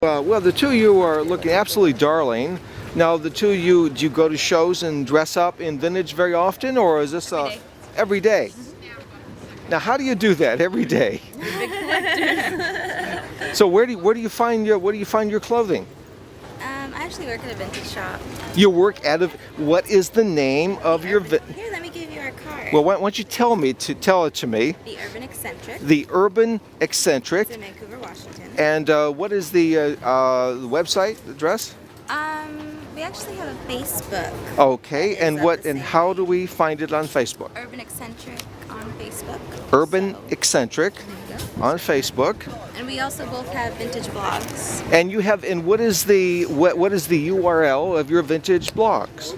Well, the two of you are looking absolutely darling. Now, the two of you, do you go to shows and dress up in vintage very often, or is this every day? Now, how do you do that every day? So, where do you find your clothing? I actually work at a vintage shop. You work at what is the name of your Here, let me give you our card. Well, why don't you tell it to me? The Urban Eccentric. The Urban Eccentric. It's in Vancouver, Washington. And what is the website address? We actually have a Facebook. Okay, and same how do we find it on Facebook? Urban Eccentric on Facebook. Urban So, Eccentric there you go. on Facebook. And we also both have vintage blogs. And what is the URL of your vintage blogs?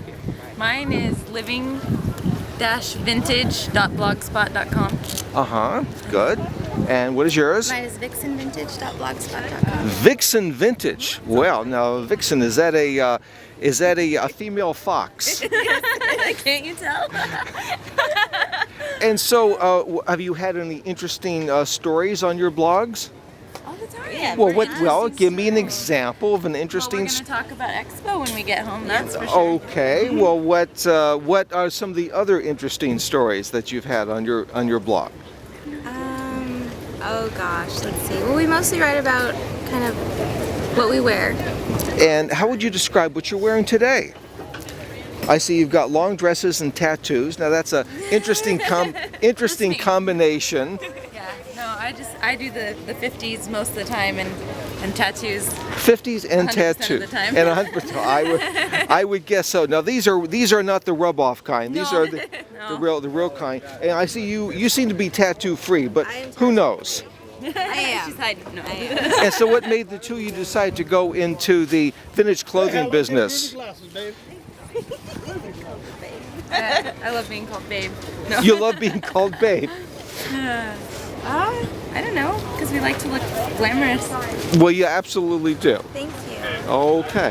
Mine is living-vintage.blogspot.com. Good. And what is yours? Mine is vixenvintage.blogspot.com. Vixen Vintage. Well, now Vixen, is that a female fox? Can't you tell? And so, have you had any interesting stories on your blogs? All the time. Yeah, Well, very give me an example of an Well, interesting. we're going to talk about Expo when we get home, that's for sure. Okay. Well, what are some of the other interesting stories that you've had on your blog? Oh gosh, let's see. Well, we mostly write about kind of what we wear. And how would you describe what you're wearing today? I see you've got long dresses and tattoos. Now that's a interesting combination. Yeah, no, I do the 50s most of the time and tattoos. 50s and 100% of tattoos. the time. And 100%. I would guess so. Now these are not the rub-off kind. These are the real kind. And I see you seem to be tattoo free, but who knows? I am. She's hiding. No. And so what made the two of you decide to go into the vintage clothing business? I love being called babe. No. You love being called babe. I don't know, because we like to look glamorous. Well, you absolutely do. Thank you. Okay.